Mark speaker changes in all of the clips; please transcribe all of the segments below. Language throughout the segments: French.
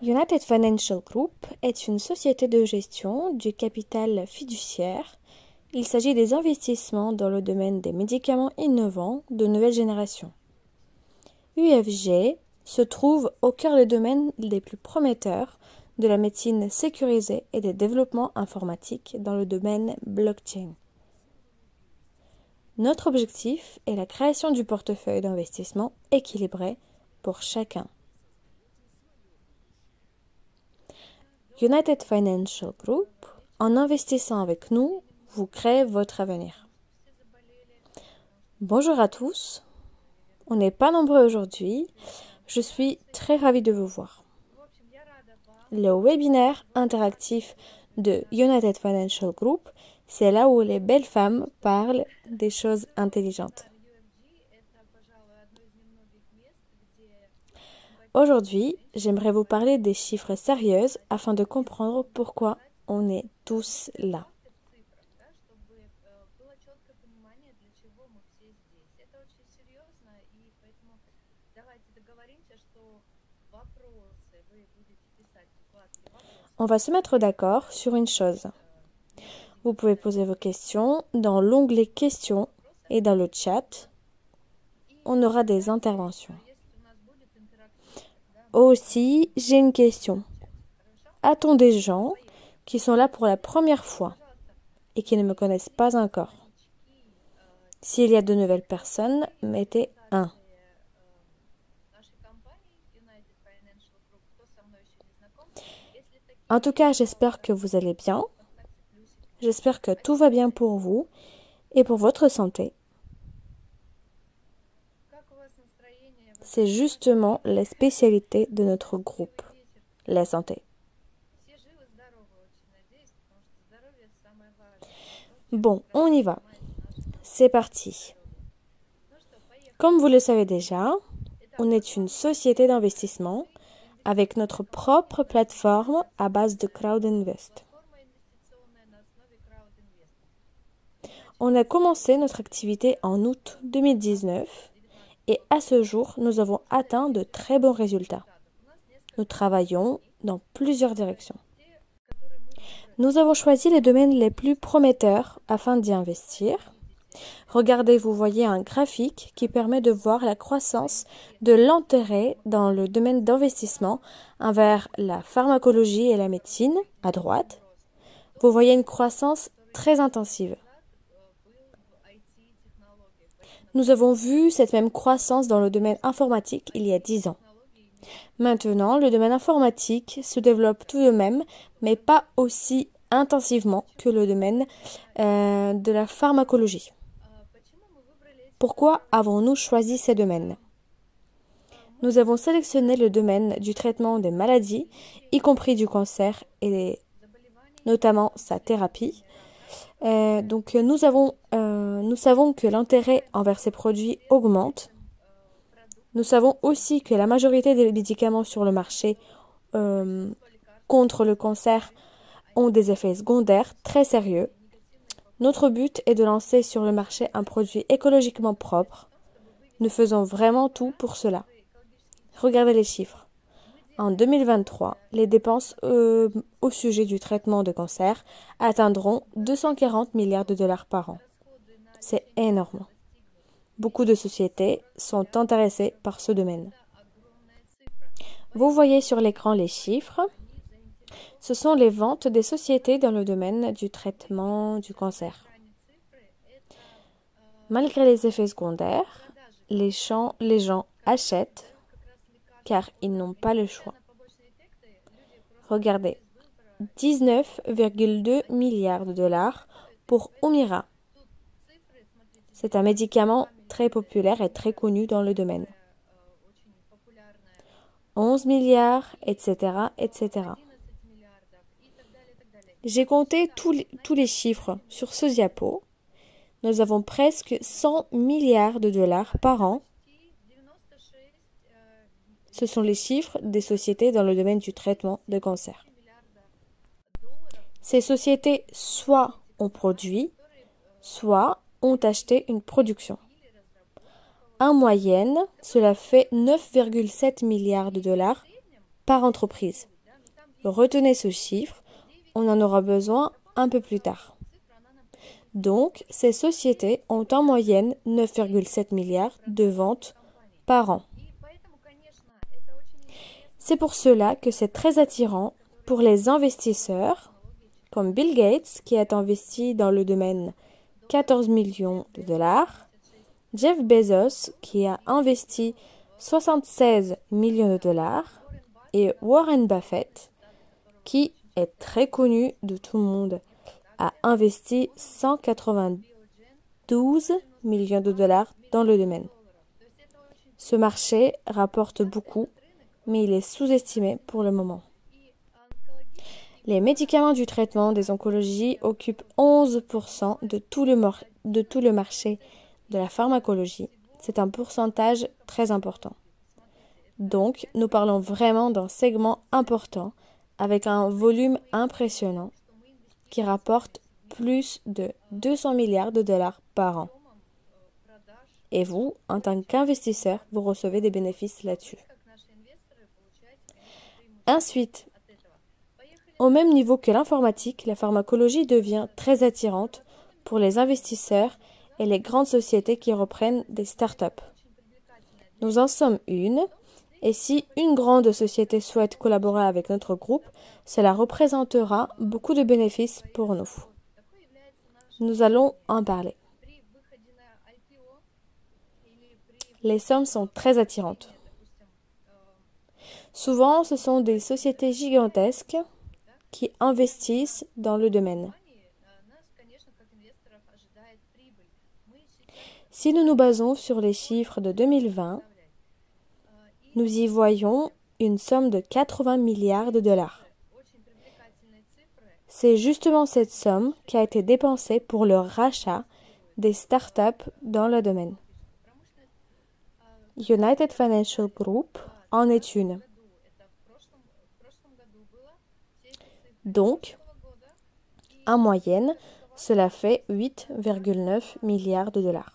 Speaker 1: United Financial Group est une société de gestion du capital fiduciaire. Il s'agit des investissements dans le domaine des médicaments innovants de nouvelle génération. UFG se trouve au cœur des domaines les plus prometteurs de la médecine sécurisée et des développements informatiques dans le domaine blockchain. Notre objectif est la création du portefeuille d'investissement équilibré pour chacun. United Financial Group, en investissant avec nous, vous créez votre avenir. Bonjour à tous, on n'est pas nombreux aujourd'hui, je suis très ravie de vous voir. Le webinaire interactif de United Financial Group, c'est là où les belles femmes parlent des choses intelligentes. Aujourd'hui, j'aimerais vous parler des chiffres sérieux afin de comprendre pourquoi on est tous là. On va se mettre d'accord sur une chose. Vous pouvez poser vos questions dans l'onglet questions et dans le chat. On aura des interventions. Aussi, j'ai une question. A-t-on des gens qui sont là pour la première fois et qui ne me connaissent pas encore? S'il y a de nouvelles personnes, mettez 1. En tout cas, j'espère que vous allez bien. J'espère que tout va bien pour vous et pour votre santé. C'est justement la spécialité de notre groupe, la santé. Bon, on y va. C'est parti. Comme vous le savez déjà, on est une société d'investissement avec notre propre plateforme à base de CrowdInvest. On a commencé notre activité en août 2019 et à ce jour, nous avons atteint de très bons résultats. Nous travaillons dans plusieurs directions. Nous avons choisi les domaines les plus prometteurs afin d'y investir. Regardez, vous voyez un graphique qui permet de voir la croissance de l'intérêt dans le domaine d'investissement envers la pharmacologie et la médecine à droite. Vous voyez une croissance très intensive. Nous avons vu cette même croissance dans le domaine informatique il y a 10 ans. Maintenant, le domaine informatique se développe tout de même, mais pas aussi intensivement que le domaine de la pharmacologie. Pourquoi avons-nous choisi ces domaines? Nous avons sélectionné le domaine du traitement des maladies, y compris du cancer et notamment sa thérapie. Nous savons que l'intérêt envers ces produits augmente. Nous savons aussi que la majorité des médicaments sur le marché contre le cancer ont des effets secondaires très sérieux. Notre but est de lancer sur le marché un produit écologiquement propre. Nous faisons vraiment tout pour cela. Regardez les chiffres. En 2023, les dépenses au sujet du traitement de cancer atteindront 240 milliards de dollars par an. C'est énorme. Beaucoup de sociétés sont intéressées par ce domaine. Vous voyez sur l'écran les chiffres. Ce sont les ventes des sociétés dans le domaine du traitement du cancer. Malgré les effets secondaires, les gens achètent car ils n'ont pas le choix. Regardez, 19,2 milliards de dollars pour Humira. C'est un médicament très populaire et très connu dans le domaine. 11 milliards, etc., etc. J'ai compté tous les chiffres sur ce diapo. Nous avons presque 100 milliards de dollars par an. Ce sont les chiffres des sociétés dans le domaine du traitement de cancer. Ces sociétés soit ont produit, soit ont acheté une production. En moyenne, cela fait 9,7 milliards de dollars par entreprise. Retenez ce chiffre, on en aura besoin un peu plus tard. Donc, ces sociétés ont en moyenne 9,7 milliards de ventes par an. C'est pour cela que c'est très attirant pour les investisseurs, comme Bill Gates, qui a investi dans le domaine 14 millions de dollars, Jeff Bezos, qui a investi 76 millions de dollars, et Warren Buffett, qui est très connu de tout le monde, a investi 192 millions de dollars dans le domaine. Ce marché rapporte beaucoup, mais il est sous-estimé pour le moment. Les médicaments du traitement des oncologies occupent 11% de tout le marché de la pharmacologie. C'est un pourcentage très important. Donc, nous parlons vraiment d'un segment important avec un volume impressionnant qui rapporte plus de 200 milliards de dollars par an. Et vous, en tant qu'investisseur, vous recevez des bénéfices là-dessus. Ensuite, au même niveau que l'informatique, la pharmacologie devient très attirante pour les investisseurs et les grandes sociétés qui reprennent des startups. Nous en sommes une, et si une grande société souhaite collaborer avec notre groupe, cela représentera beaucoup de bénéfices pour nous. Nous allons en parler. Les sommes sont très attirantes. Souvent, ce sont des sociétés gigantesques qui investissent dans le domaine. Si nous nous basons sur les chiffres de 2020, nous y voyons une somme de 80 milliards de dollars. C'est justement cette somme qui a été dépensée pour le rachat des startups dans le domaine. United Financial Group en est une. Donc, en moyenne, cela fait 8,9 milliards de dollars.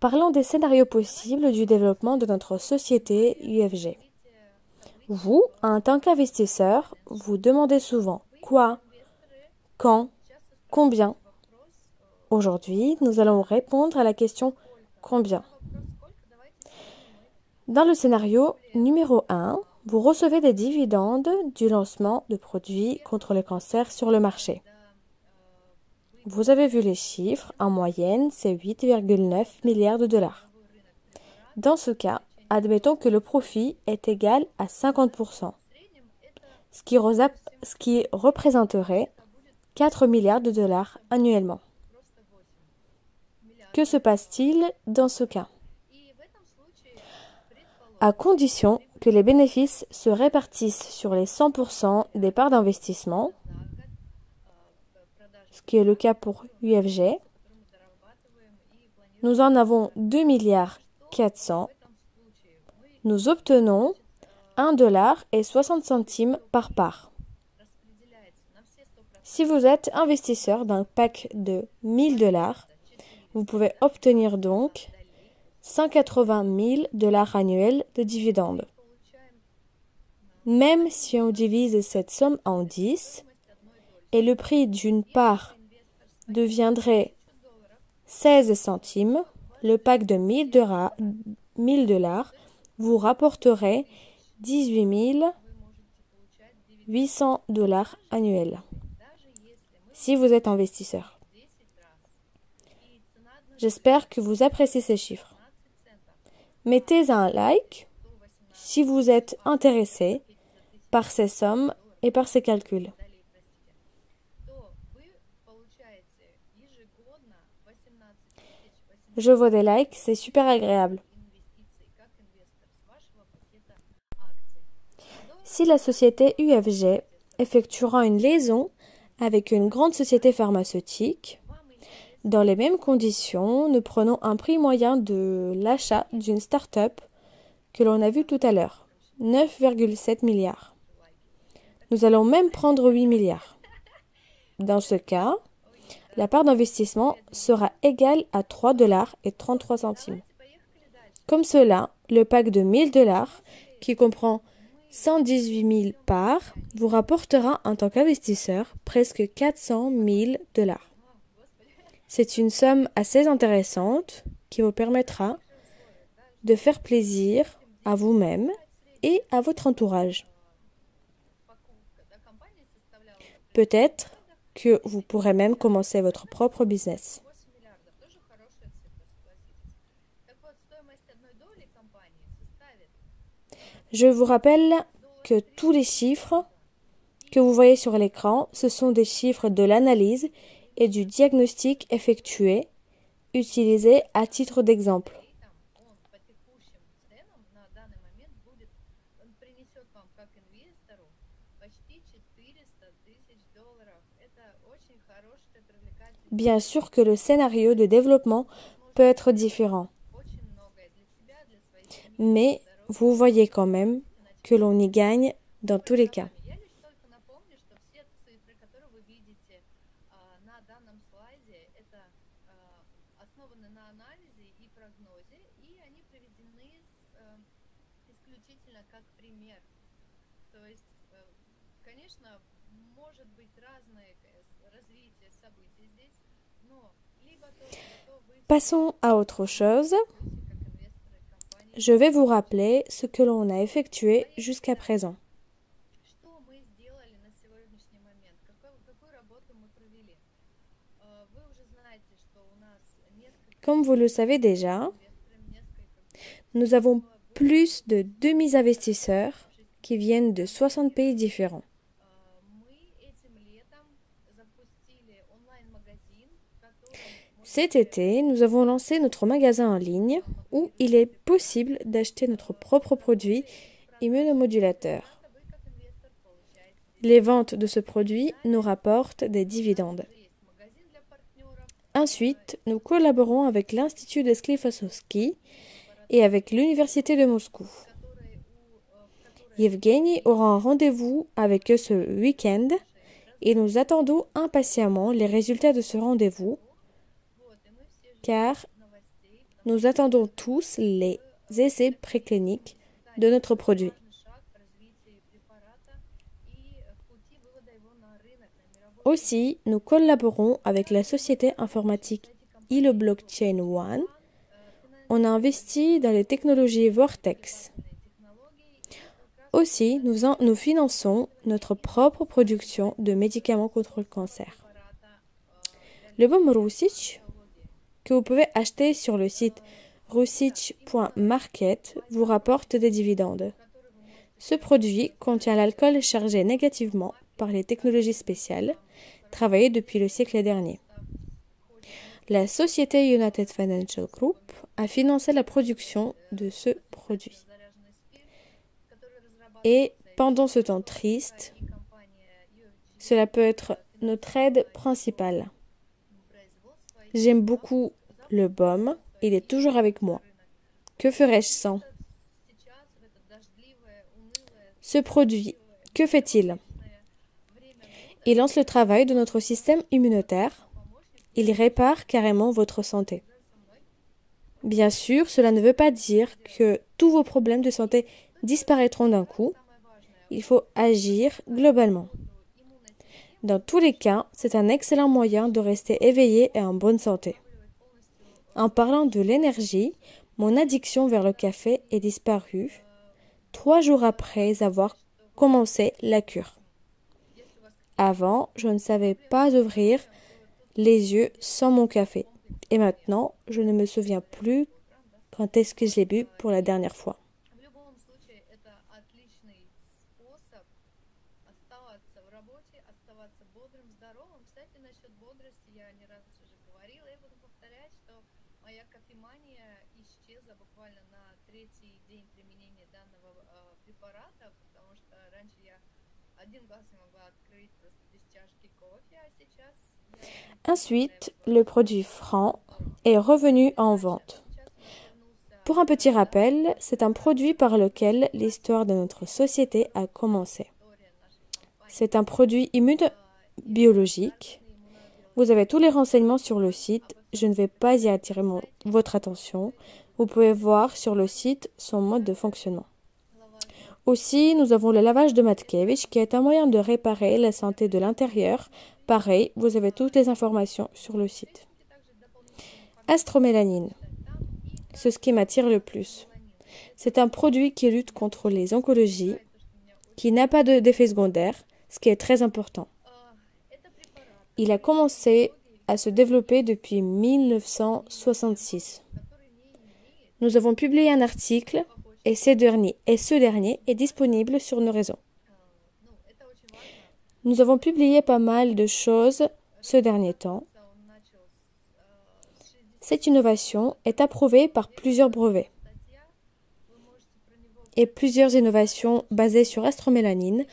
Speaker 1: Parlons des scénarios possibles du développement de notre société UFG. Vous, en tant qu'investisseur, vous demandez souvent quoi, quand, combien. Aujourd'hui, nous allons répondre à la question combien. Dans le scénario numéro 1, vous recevez des dividendes du lancement de produits contre le cancer sur le marché. Vous avez vu les chiffres, en moyenne, c'est 8,9 milliards de dollars. Dans ce cas, admettons que le profit est égal à 50%, ce qui représenterait 4 milliards de dollars annuellement. Que se passe-t-il dans ce cas? À condition que les bénéfices se répartissent sur les 100% des parts d'investissement, ce qui est le cas pour UFG, nous en avons 2 milliards 400. Nous obtenons 1,60 $ par part. Si vous êtes investisseur d'un pack de 1000 $, vous pouvez obtenir donc 180 000 $ annuels de dividendes. Même si on divise cette somme en 10, et le prix d'une part deviendrait 16 centimes, le pack de 1000 $ vous rapporterait 18 800 $ annuels, si vous êtes investisseur. J'espère que vous appréciez ces chiffres. Mettez un like si vous êtes intéressé par ces sommes et par ces calculs. Je vois des likes, c'est super agréable. Si la société UFG effectuera une liaison avec une grande société pharmaceutique, dans les mêmes conditions, nous prenons un prix moyen de l'achat d'une start-up que l'on a vu tout à l'heure, 9,7 milliards. Nous allons même prendre 8 milliards. Dans ce cas, la part d'investissement sera égale à 3,33 $. Comme cela, le pack de 1000 $, qui comprend 118 000 parts, vous rapportera en tant qu'investisseur presque 400 000 $. C'est une somme assez intéressante qui vous permettra de faire plaisir à vous-même et à votre entourage. Peut-être que vous pourrez même commencer votre propre business. Je vous rappelle que tous les chiffres que vous voyez sur l'écran, ce sont des chiffres de l'analyse et du diagnostic effectué, utilisés à titre d'exemple. Bien sûr que le scénario de développement peut être différent, mais vous voyez quand même que l'on y gagne dans tous les cas. Passons à autre chose. Je vais vous rappeler ce que l'on a effectué jusqu'à présent. Comme vous le savez déjà, nous avons plus de 2000 investisseurs qui viennent de 60 pays différents. Cet été, nous avons lancé notre magasin en ligne où il est possible d'acheter notre propre produit immunomodulateur. Les ventes de ce produit nous rapportent des dividendes. Ensuite, nous collaborons avec l'Institut de Sklifosovski et avec l'Université de Moscou. Yevgeny aura un rendez-vous avec eux ce week-end et nous attendons impatiemment les résultats de ce rendez-vous car nous attendons tous les essais précliniques de notre produit. Aussi, nous collaborons avec la société informatique ILO Blockchain One. On a investi dans les technologies Vortex. Aussi, nous finançons notre propre production de médicaments contre le cancer. Le baume Roussitch, que vous pouvez acheter sur le site roussitch.market, vous rapporte des dividendes. Ce produit contient l'alcool chargé négativement par les technologies spéciales, travaillées depuis le siècle dernier. La société United Financial Group a financé la production de ce produit. Et pendant ce temps triste, cela peut être notre aide principale. J'aime beaucoup le baume, il est toujours avec moi. Que ferais-je sans? Ce produit, que fait-il? Il lance le travail de notre système immunitaire. Il répare carrément votre santé. Bien sûr, cela ne veut pas dire que tous vos problèmes de santé disparaîtront d'un coup. Il faut agir globalement. Dans tous les cas, c'est un excellent moyen de rester éveillé et en bonne santé. En parlant de l'énergie, mon addiction vers le café est disparue 3 jours après avoir commencé la cure. Avant, je ne savais pas ouvrir les yeux sans mon café. Et maintenant, je ne me souviens plus quand est-ce que je l'ai bu pour la dernière fois. Ensuite, le produit franc est revenu en vente. Pour un petit rappel, c'est un produit par lequel l'histoire de notre société a commencé. C'est un produit immunobiologique. Vous avez tous les renseignements sur le site. Je ne vais pas y attirer votre attention. Vous pouvez voir sur le site son mode de fonctionnement. Aussi, nous avons le lavage de Matkevich, qui est un moyen de réparer la santé de l'intérieur. Pareil, vous avez toutes les informations sur le site. Astromélanine. C'est ce qui m'attire le plus. C'est un produit qui lutte contre les oncologies, qui n'a pas d'effet secondaire, ce qui est très important. Il a commencé à se développer depuis 1966. Nous avons publié un article et ce dernier est disponible sur nos réseaux. Nous avons publié pas mal de choses ce dernier temps. Cette innovation est approuvée par plusieurs brevets. Et plusieurs innovations basées sur astromélanine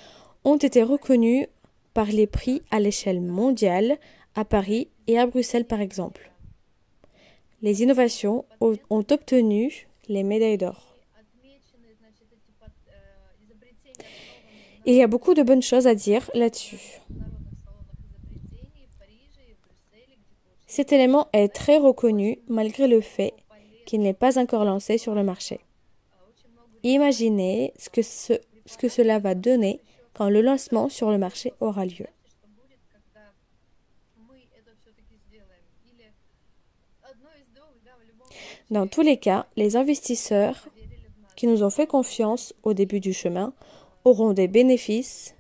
Speaker 1: ont été reconnues par les prix à l'échelle mondiale, à Paris et à Bruxelles par exemple. Les innovations ont obtenu les médailles d'or. Il y a beaucoup de bonnes choses à dire là-dessus. Cet élément est très reconnu malgré le fait qu'il n'est pas encore lancé sur le marché. Imaginez ce que cela va donner quand le lancement sur le marché aura lieu. Dans tous les cas, les investisseurs qui nous ont fait confiance au début du chemin auront des bénéfices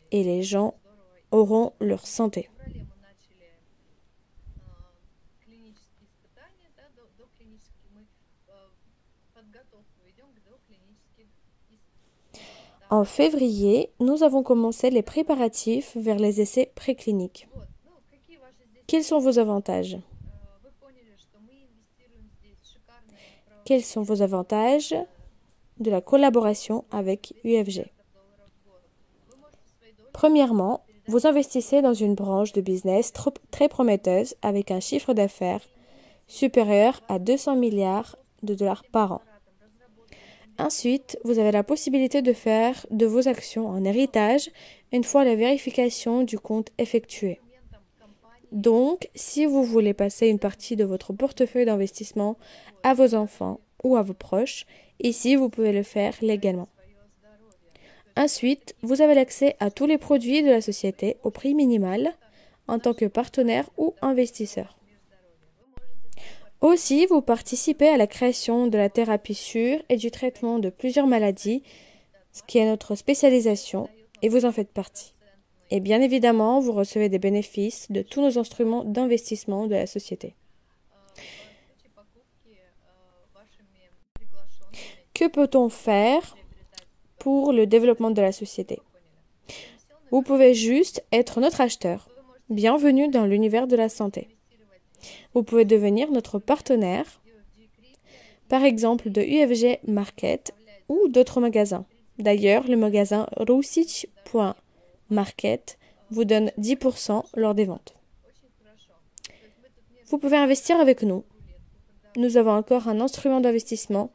Speaker 1: et les gens auront leur santé. En février, nous avons commencé les préparatifs vers les essais précliniques. Quels sont vos avantages? Quels sont vos avantages de la collaboration avec UFG? Premièrement, vous investissez dans une branche de business très prometteuse avec un chiffre d'affaires supérieur à 200 milliards de dollars par an. Ensuite, vous avez la possibilité de faire de vos actions en héritage une fois la vérification du compte effectuée. Donc, si vous voulez passer une partie de votre portefeuille d'investissement à vos enfants ou à vos proches, ici, vous pouvez le faire légalement. Ensuite, vous avez l'accès à tous les produits de la société au prix minimal en tant que partenaire ou investisseur. Aussi, vous participez à la création de la thérapie sûre et du traitement de plusieurs maladies, ce qui est notre spécialisation, et vous en faites partie. Et bien évidemment, vous recevez des bénéfices de tous nos instruments d'investissement de la société. Que peut-on faire pour le développement de la société? Vous pouvez juste être notre acheteur. Bienvenue dans l'univers de la santé. Vous pouvez devenir notre partenaire, par exemple de UFG Market ou d'autres magasins. D'ailleurs, le magasin rusic.market vous donne 10% lors des ventes. Vous pouvez investir avec nous. Nous avons encore un instrument d'investissement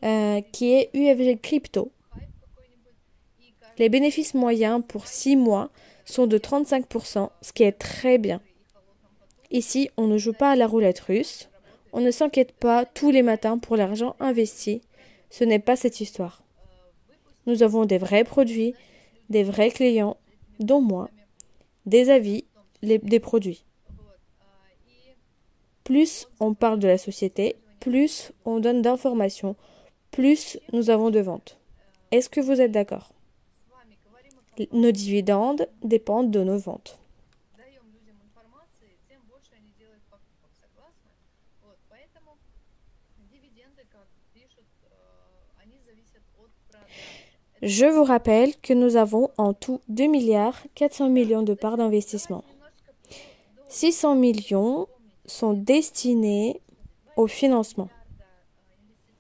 Speaker 1: qui est UFG Crypto. Les bénéfices moyens pour 6 mois sont de 35%, ce qui est très bien. Ici, on ne joue pas à la roulette russe. On ne s'inquiète pas tous les matins pour l'argent investi. Ce n'est pas cette histoire. Nous avons des vrais produits, des vrais clients, dont moi, des avis, des produits. Plus on parle de la société, plus on donne d'informations, plus nous avons de ventes. Est-ce que vous êtes d'accord? Nos dividendes dépendent de nos ventes. Je vous rappelle que nous avons en tout 2 milliards 400 millions de parts d'investissement. 600 millions sont destinés au financement.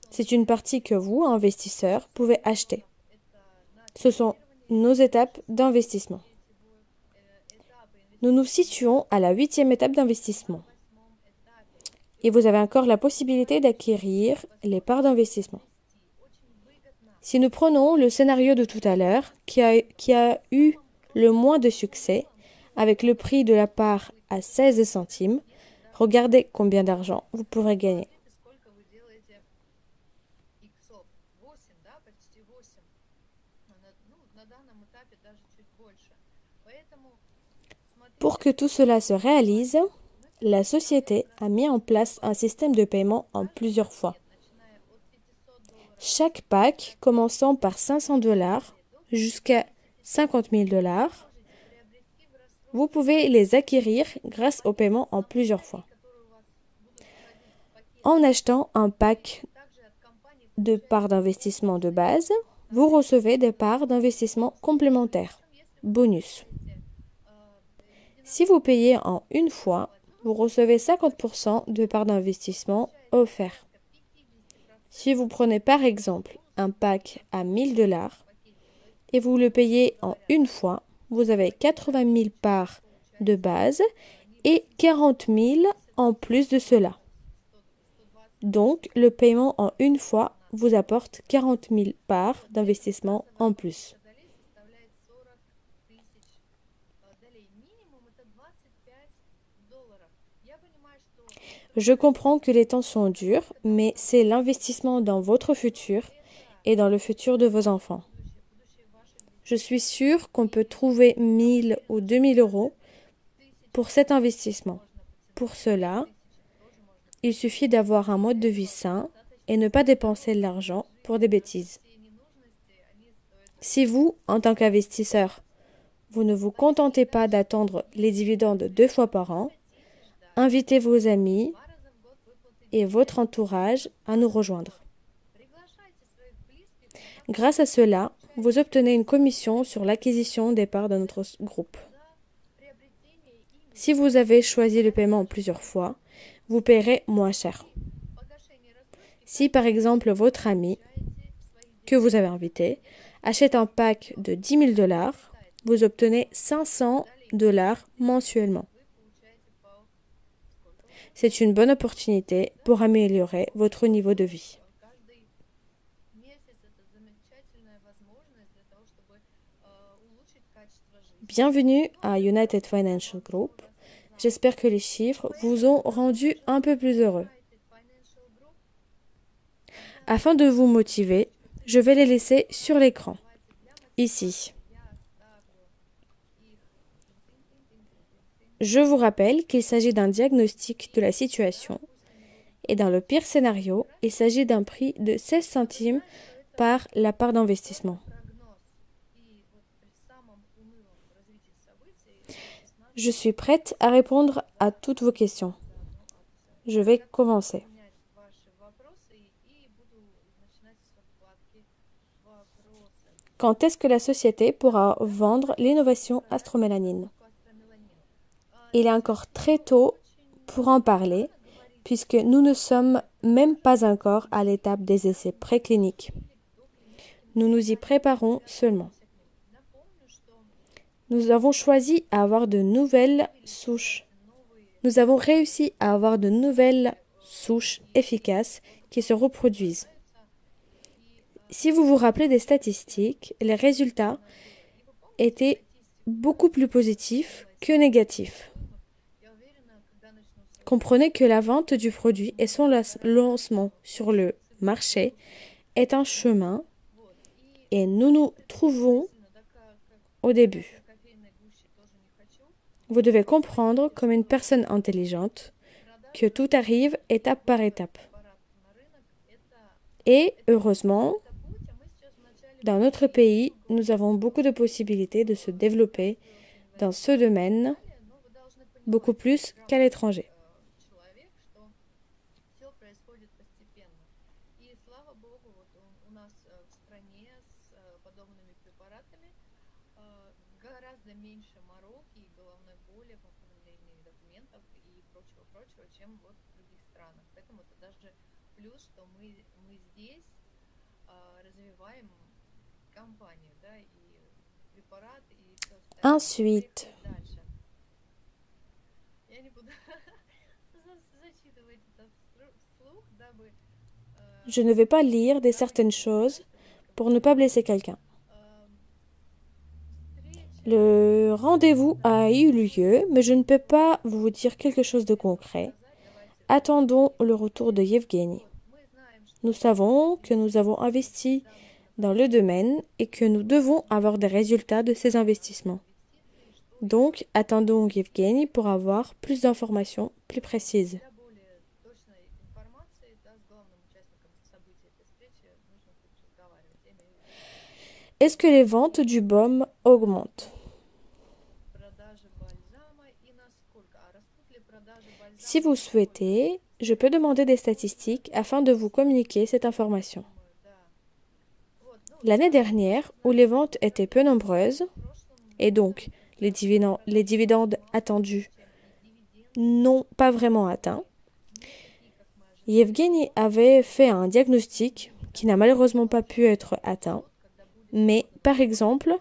Speaker 1: C'est une partie que vous, investisseurs, pouvez acheter. Ce sont nos étapes d'investissement. Nous nous situons à la 8e étape d'investissement. Et vous avez encore la possibilité d'acquérir les parts d'investissement. Si nous prenons le scénario de tout à l'heure, qui a eu le moins de succès, avec le prix de la part à 16 centimes, regardez combien d'argent vous pourrez gagner. Pour que tout cela se réalise, la société a mis en place un système de paiement en plusieurs fois. Chaque pack, commençant par 500 $ jusqu'à 50 000 $, vous pouvez les acquérir grâce au paiement en plusieurs fois. En achetant un pack de parts d'investissement de base, vous recevez des parts d'investissement complémentaires, bonus. Si vous payez en une fois, vous recevez 50% de parts d'investissement offerts. Si vous prenez par exemple un pack à 1000 $ et vous le payez en une fois, vous avez 80 000 parts de base et 40 000 en plus de cela. Donc, le paiement en une fois vous apporte 40 000 parts d'investissement en plus. Je comprends que les temps sont durs, mais c'est l'investissement dans votre futur et dans le futur de vos enfants. Je suis sûre qu'on peut trouver 1000 ou 2000 € pour cet investissement. Pour cela, il suffit d'avoir un mode de vie sain et ne pas dépenser l'argent pour des bêtises. Si vous, en tant qu'investisseur, vous ne vous contentez pas d'attendre les dividendes 2 fois par an, invitez vos amis et votre entourage à nous rejoindre. Grâce à cela, vous obtenez une commission sur l'acquisition des parts de notre groupe. Si vous avez choisi le paiement plusieurs fois, vous paierez moins cher. Si par exemple votre ami que vous avez invité achète un pack de 10 000 $, vous obtenez 500 $ mensuellement. C'est une bonne opportunité pour améliorer votre niveau de vie. Bienvenue à United Financial Group. J'espère que les chiffres vous ont rendu un peu plus heureux. Afin de vous motiver, je vais les laisser sur l'écran, ici. Je vous rappelle qu'il s'agit d'un diagnostic de la situation et dans le pire scénario, il s'agit d'un prix de 16 centimes par la part d'investissement. Je suis prête à répondre à toutes vos questions. Je vais commencer. Quand est-ce que la société pourra vendre l'innovation astromélanine? Il est encore très tôt pour en parler, puisque nous ne sommes même pas encore à l'étape des essais précliniques. Nous nous y préparons seulement. Nous avons choisi à avoir de nouvelles souches. Nous avons réussi à avoir de nouvelles souches efficaces qui se reproduisent. Si vous vous rappelez des statistiques, les résultats étaient beaucoup plus positifs que négatifs. Comprenez que la vente du produit et son lancement sur le marché est un chemin et nous nous trouvons au début. Vous devez comprendre, comme une personne intelligente, que tout arrive étape par étape. Et heureusement, dans notre pays, nous avons beaucoup de possibilités de se développer dans ce domaine, beaucoup plus qu'à l'étranger. Ensuite, je ne vais pas lire certaines choses pour ne pas blesser quelqu'un. Le rendez-vous a eu lieu, mais je ne peux pas vous dire quelque chose de concret. Attendons le retour de Yevgeny. Nous savons que nous avons investi dans le domaine et que nous devons avoir des résultats de ces investissements. Donc, attendons Yevgeny pour avoir plus d'informations plus précises. Est-ce que les ventes du baume augmentent? Si vous souhaitez, je peux demander des statistiques afin de vous communiquer cette information. L'année dernière, où les ventes étaient peu nombreuses, et donc les dividendes attendus n'ont pas vraiment atteint, Yevgeny avait fait un diagnostic qui n'a malheureusement pas pu être atteint. Mais, par exemple,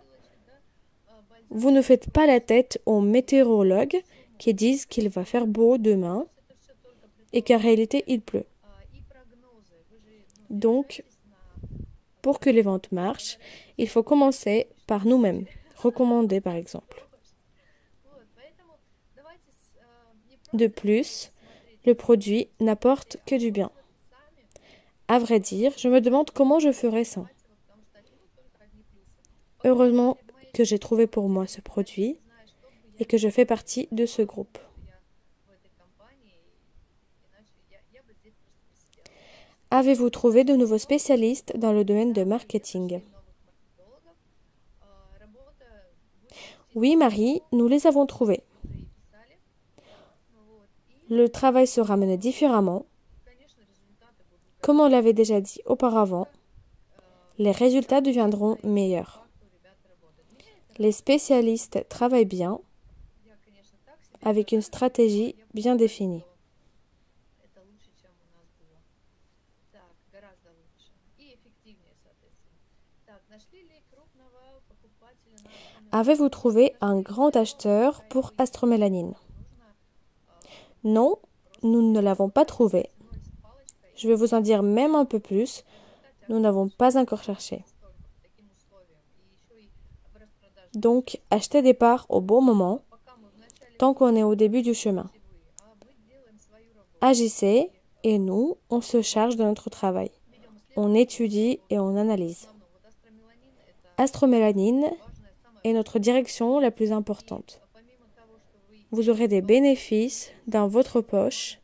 Speaker 1: vous ne faites pas la tête aux météorologues qui disent qu'il va faire beau demain et qu'en réalité il pleut. Donc, pour que les ventes marchent, il faut commencer par nous-mêmes, recommander par exemple. De plus, le produit n'apporte que du bien. À vrai dire, je me demande comment je ferais sans. Heureusement que j'ai trouvé pour moi ce produit et que je fais partie de ce groupe. Avez-vous trouvé de nouveaux spécialistes dans le domaine de marketing? Oui, Marie, nous les avons trouvés. Le travail sera mené différemment. Comme on l'avait déjà dit auparavant, les résultats deviendront meilleurs. Les spécialistes travaillent bien, avec une stratégie bien définie. Avez-vous trouvé un grand acheteur pour Astromélanine? Non, nous ne l'avons pas trouvé. Je vais vous en dire même un peu plus. Nous n'avons pas encore cherché. Donc, achetez des parts au bon moment, tant qu'on est au début du chemin. Agissez, et nous, on se charge de notre travail. On étudie et on analyse. Astromélanine est notre direction la plus importante. Vous aurez des bénéfices dans votre poche,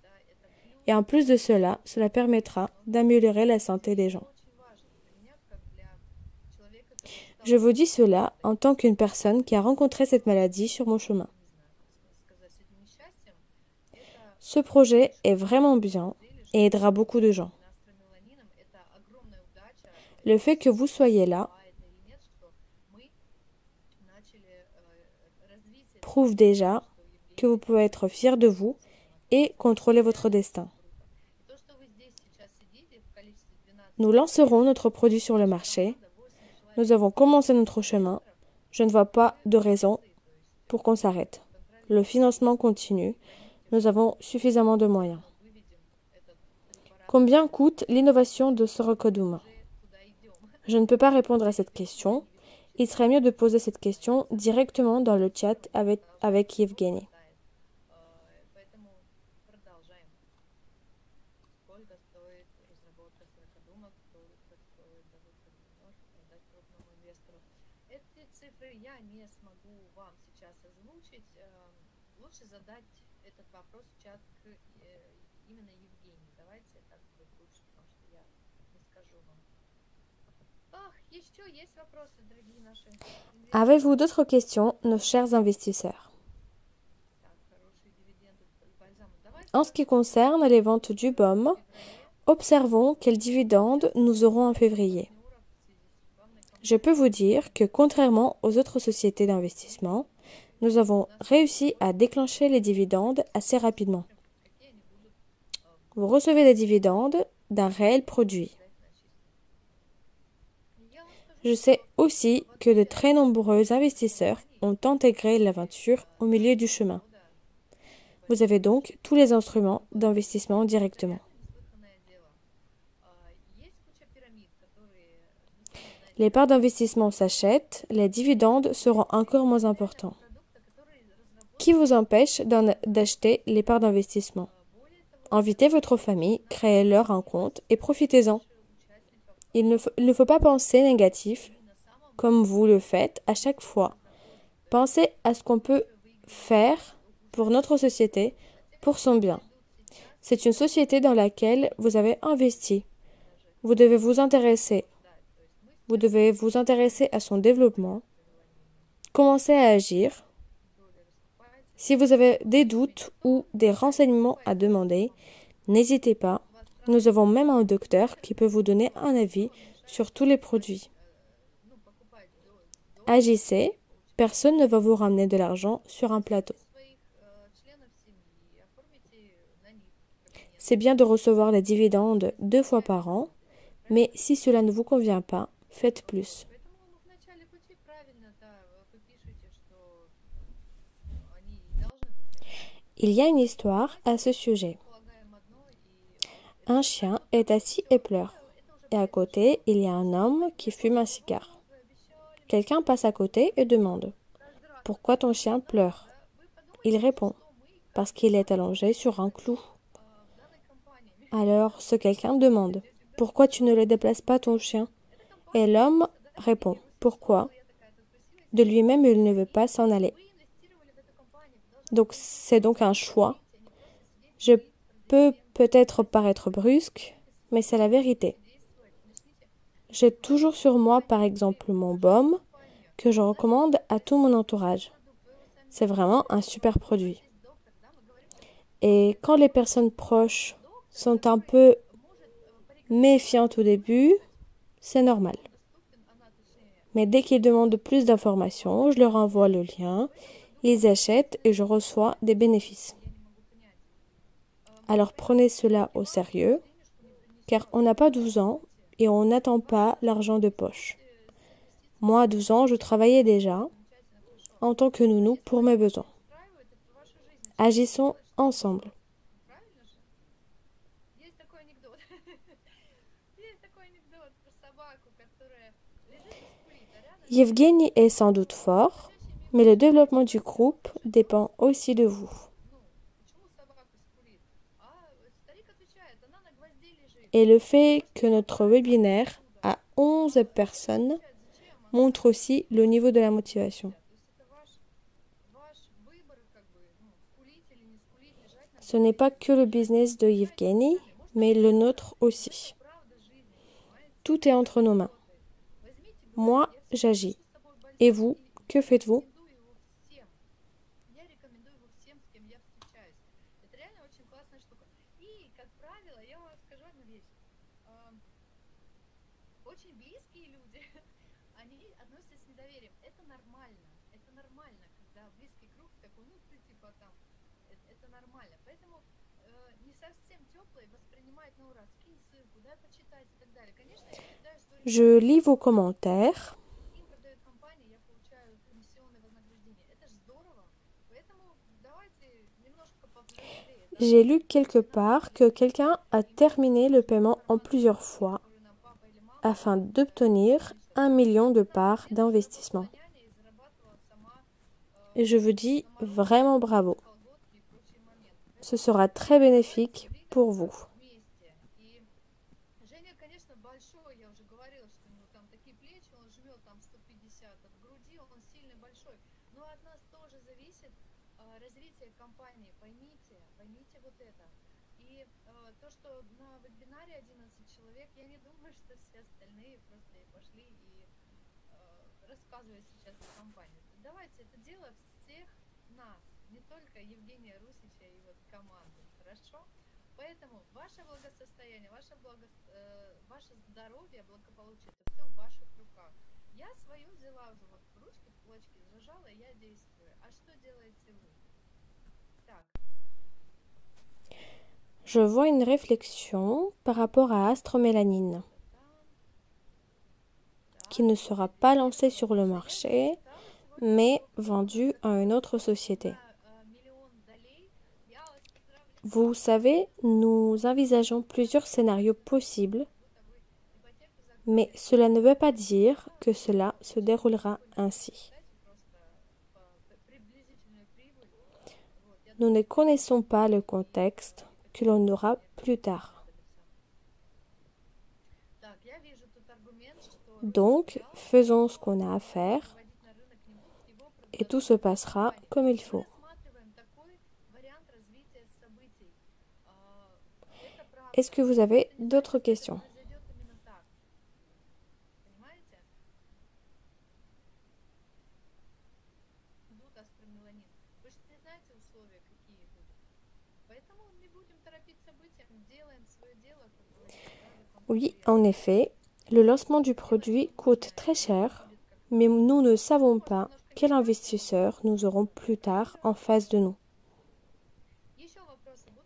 Speaker 1: et en plus de cela, cela permettra d'améliorer la santé des gens. Je vous dis cela en tant qu'une personne qui a rencontré cette maladie sur mon chemin. Ce projet est vraiment bien et aidera beaucoup de gens. Le fait que vous soyez là prouve déjà que vous pouvez être fier de vous et contrôler votre destin. Nous lancerons notre produit sur le marché. Nous avons commencé notre chemin. Je ne vois pas de raison pour qu'on s'arrête. Le financement continue. Nous avons suffisamment de moyens. Combien coûte l'innovation de Sorokodum? Je ne peux pas répondre à cette question. Il serait mieux de poser cette question directement dans le chat avec Yevgeny. Avez-vous d'autres questions, nos chers investisseurs? En ce qui concerne les ventes du baume, observons quels dividendes nous aurons en février. Je peux vous dire que contrairement aux autres sociétés d'investissement, nous avons réussi à déclencher les dividendes assez rapidement. Vous recevez des dividendes d'un réel produit. Je sais aussi que de très nombreux investisseurs ont intégré l'aventure au milieu du chemin. Vous avez donc tous les instruments d'investissement directement. les parts d'investissement s'achètent, les dividendes seront encore moins importants. Qui vous empêche d'acheter les parts d'investissement? Invitez votre famille, créez-leur un compte et profitez-en. Il ne faut pas penser négatif comme vous le faites à chaque fois. Pensez à ce qu'on peut faire pour notre société, pour son bien. C'est une société dans laquelle vous avez investi. Vous devez vous intéresser. Vous devez vous intéresser à son développement. Commencez à agir. Si vous avez des doutes ou des renseignements à demander, n'hésitez pas. Nous avons même un docteur qui peut vous donner un avis sur tous les produits. Agissez. Personne ne va vous ramener de l'argent sur un plateau. C'est bien de recevoir les dividendes 2 fois par an, mais si cela ne vous convient pas, faites plus. Il y a une histoire à ce sujet. Un chien est assis et pleure. Et à côté, il y a un homme qui fume un cigare. Quelqu'un passe à côté et demande « Pourquoi ton chien pleure ?» Il répond « Parce qu'il est allongé sur un clou. » Alors, ce quelqu'un demande « Pourquoi tu ne le déplaces pas ton chien ?» Et l'homme répond « Pourquoi ?» De lui-même, il ne veut pas s'en aller. Donc, c'est donc un choix. Je peux peut-être paraître brusque, mais c'est la vérité. J'ai toujours sur moi, par exemple, mon baume, que je recommande à tout mon entourage. C'est vraiment un super produit. Et quand les personnes proches sont un peu méfiantes au début, c'est normal. Mais dès qu'ils demandent plus d'informations, je leur envoie le lien, ils achètent et je reçois des bénéfices. Alors prenez cela au sérieux, car on n'a pas 12 ans et on n'attend pas l'argent de poche. Moi, à 12 ans, je travaillais déjà en tant que nounou pour mes besoins. Agissons ensemble. Yevgeny est sans doute fort, mais le développement du groupe dépend aussi de vous. Et le fait que notre webinaire a 11 personnes montre aussi le niveau de la motivation. Ce n'est pas que le business de Yevgeny, mais le nôtre aussi. Tout est entre nos mains. Moi, j'agis. Et vous, que faites-vous? Je lis vos commentaires. J'ai lu quelque part que quelqu'un a terminé le paiement en plusieurs fois afin d'obtenir 1 million de parts d'investissement. Et je vous dis vraiment bravo. Ce sera très bénéfique pour vous. Je vois une réflexion par rapport à Astromélanine, qui ne sera pas lancée sur le marché, mais vendue à une autre société. Vous savez, nous envisageons plusieurs scénarios possibles Mais cela ne veut pas dire que cela se déroulera ainsi. Nous ne connaissons pas le contexte que l'on aura plus tard. Donc, faisons ce qu'on a à faire et tout se passera comme il faut. Est-ce que vous avez d'autres questions? Oui, en effet, le lancement du produit coûte très cher, mais nous ne savons pas quel investisseur nous aurons plus tard en face de nous.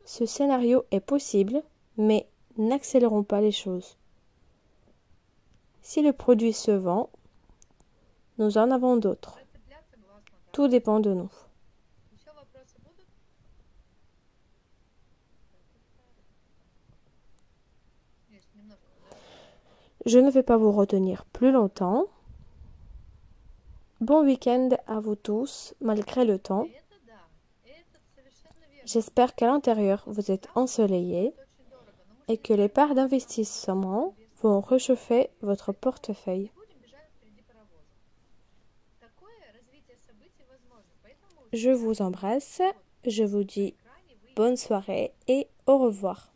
Speaker 1: Ce scénario est possible, mais n'accélérons pas les choses. Si le produit se vend, nous en avons d'autres. Tout dépend de nous. Je ne vais pas vous retenir plus longtemps. Bon week-end à vous tous, malgré le temps. J'espère qu'à l'intérieur, vous êtes ensoleillés et que les parts d'investissement vont réchauffer votre portefeuille. Je vous embrasse, je vous dis bonne soirée et au revoir.